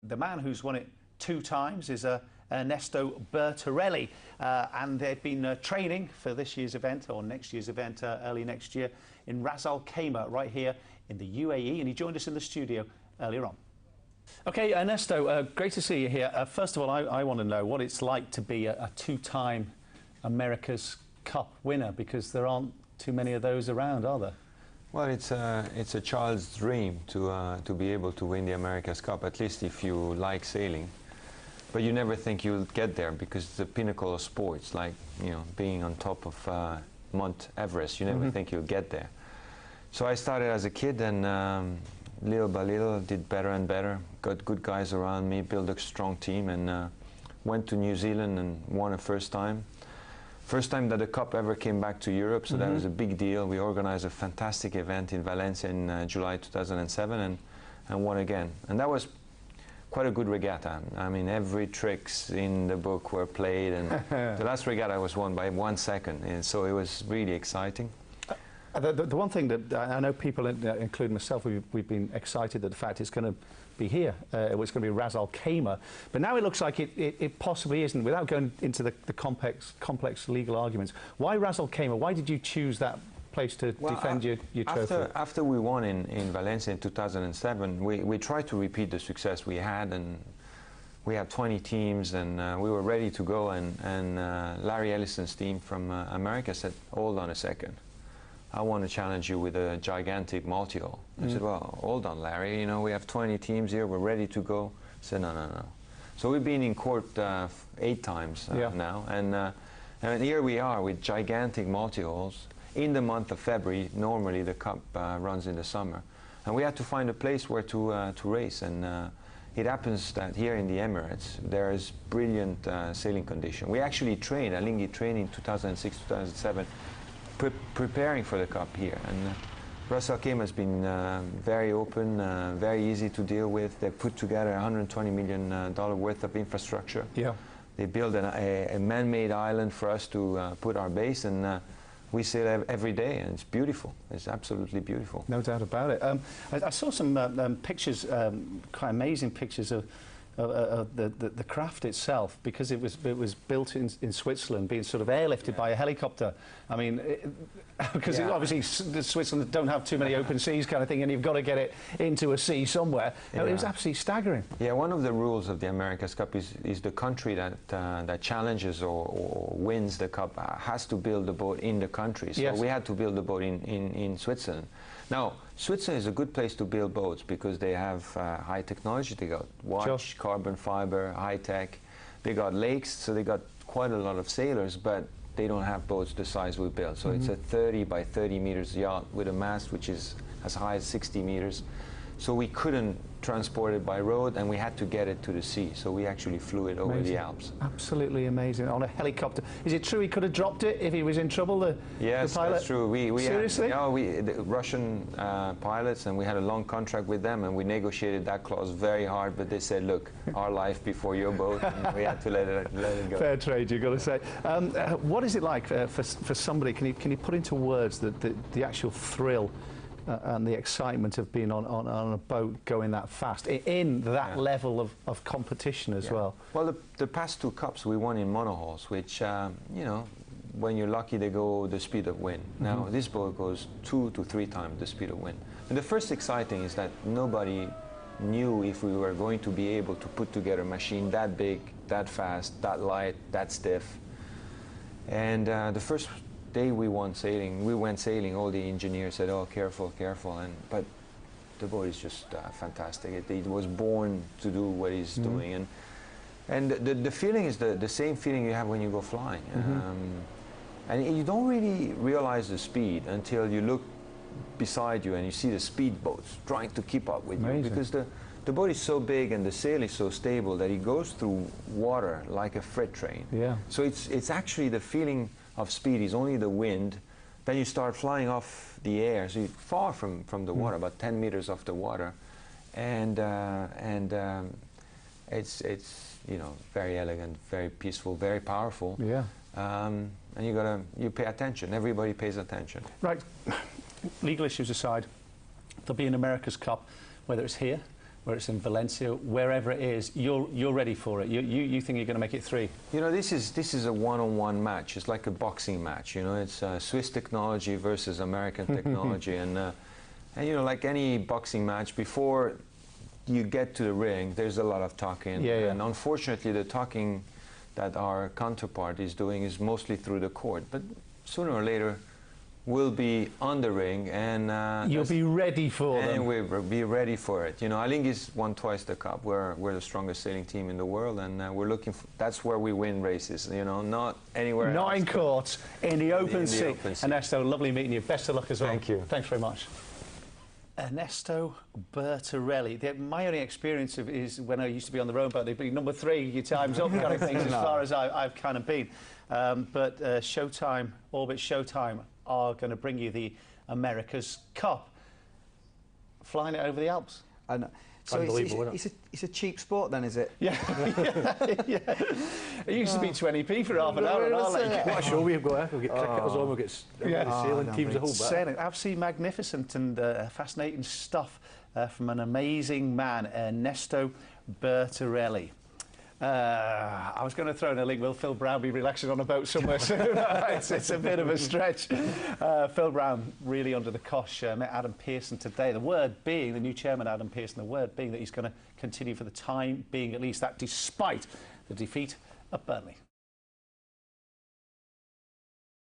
The man who's won it 2 times is Ernesto Bertarelli, and they've been training for this year's event, or next year's event, early next year, in Ras Al Khaimah, right here in the UAE, and he joined us in the studio earlier on. Okay, Ernesto, great to see you here. First of all, I want to know what it's like to be a 2-time America's Cup winner, because there aren't too many of those around, are there? Well, it's a child's dream to be able to win the America's Cup, at least if you like sailing. But you never think you'll get there, because it's the pinnacle of sports, like, you know, being on top of Mount Everest. You never think you'll get there. So I started as a kid, and little by little did better and better, got good guys around me, built a strong team, and went to New Zealand and won a first time. First time that the Cup ever came back to Europe, so that was a big deal. We organized a fantastic event in Valencia in July 2007 and won again. And that was quite a good regatta. I mean, every tricks in the book were played, and the last regatta was won by 1 second, and so it was really exciting. The one thing that I know people, including myself, we've been excited that the fact it's going to be here. It's going to be Ras Al Khaimah. But now it looks like it possibly isn't, without going into the complex legal arguments. Why Ras Al Khaimah? Why did you choose that place to defend your trophy? After we won in Valencia in 2007, we tried to repeat the success we had, and we had 20 teams, and we were ready to go, and Larry Ellison's team from America said, hold on a second. I want to challenge you with a gigantic multi-hull. I said, well, hold on, Larry, you know, we have 20 teams here, we're ready to go. I said, no, no, no. So we've been in court 8 times now, and here we are with gigantic multi-hulls in the month of February. Normally the Cup runs in the summer, and we had to find a place where to race, and it happens that here in the Emirates there is brilliant sailing condition. We actually trained, Alinghi trained in 2006, 2007, preparing for the Cup here, and Ras Al Khaimah has been very open, very easy to deal with. They put together $120 million worth of infrastructure. Yeah. They built a man-made island for us to put our base, and we sail every day, and it's beautiful. It's absolutely beautiful. No doubt about it. I saw some pictures, quite amazing pictures of the craft itself, because it was built in Switzerland, being sort of airlifted by a helicopter. I mean, because obviously Switzerland don't have too many open seas kind of thing, and you've got to get it into a sea somewhere. It was absolutely staggering. Yeah, one of the rules of the America's Cup is the country that challenges or wins the Cup has to build the boat in the country. So we had to build the boat in Switzerland. Now, Switzerland is a good place to build boats because they have high technology. They got watch, carbon fiber, high tech. They got lakes, so they got quite a lot of sailors, but they don't have boats the size we built. So it's a 30 by 30 meters yacht with a mast which is as high as 60 meters. So we couldn't transport it by road, and we had to get it to the sea. So we actually flew it over the Alps. Absolutely amazing, on a helicopter. Is it true he could have dropped it if he was in trouble, yes, the pilot? That's true. Seriously? The Russian pilots, and we had a long contract with them, and we negotiated that clause very hard, but they said, look, our life before your boat, and we had to let it go. Fair trade, you've got to say. What is it like for somebody, can you put into words the actual thrill and the excitement of being on a boat going that fast, in that level of competition as well? Well, the past 2 Cups we won in monohulls, which, you know, when you're lucky they go the speed of wind. Now, this boat goes 2 to 3 times the speed of wind. And the first exciting is that nobody knew if we were going to be able to put together a machine that big, that fast, that light, that stiff. And the first day we went sailing, all the engineers said, oh, careful, careful, but the boat is just fantastic. It was born to do what it's doing, and the feeling is the same feeling you have when you go flying. And you don't really realize the speed until you look beside you and you see the speedboats trying to keep up with you, because the boat is so big and the sail is so stable that it goes through water like a freight train. Yeah. So it's actually the feeling of speed is only the wind. Then you start flying off the air, so you're far from the water, about 10 meters off the water, and it's you know, very elegant, very peaceful, very powerful. Yeah. And you pay attention. Everybody pays attention. Right. Legal issues aside, there'll be an America's Cup, whether it's here whether it's in Valencia, wherever it is, you're ready for it. You think you're going to make it 3? You know, this is a one-on-one match. It's like a boxing match. You know, it's Swiss technology versus American technology, and you know, like any boxing match, before you get to the ring, there's a lot of talking, and unfortunately, the talking that our counterpart is doing is mostly through the court. But sooner or later, we'll be on the ring, and you'll be ready for them. And we'll be ready for it. You know, Alinghi's won twice the cup. We're the strongest sailing team in the world, and we're looking for, that's where we win races. You know, not anywhere else. Not in court, in the open sea. Ernesto, lovely meeting you. Best of luck as well. Thank you. Thanks very much. Ernesto Bertarelli. My only experience of is when I used to be on the rowboat. They'd be number 3, your time's up kind of things, as far as I've kind of been. But Showtime, Orbit Showtime, are going to bring you the America's Cup, flying it over the Alps. I know. So it's a cheap sport then, is it? Yeah. Yeah. It used to be 20p for half an hour. What a show we've got. We'll get cricketers on, we'll get sailing teams, a whole bit. Absolutely magnificent and fascinating stuff from an amazing man, Ernesto Bertarelli. I was going to throw in a link. Will Phil Brown be relaxing on a boat somewhere soon? It's a bit of a stretch. Phil Brown really under the cosh. Met Adam Pearson today. The word being, the new chairman Adam Pearson, the word being that he's going to continue for the time being, at least, that despite the defeat at Burnley.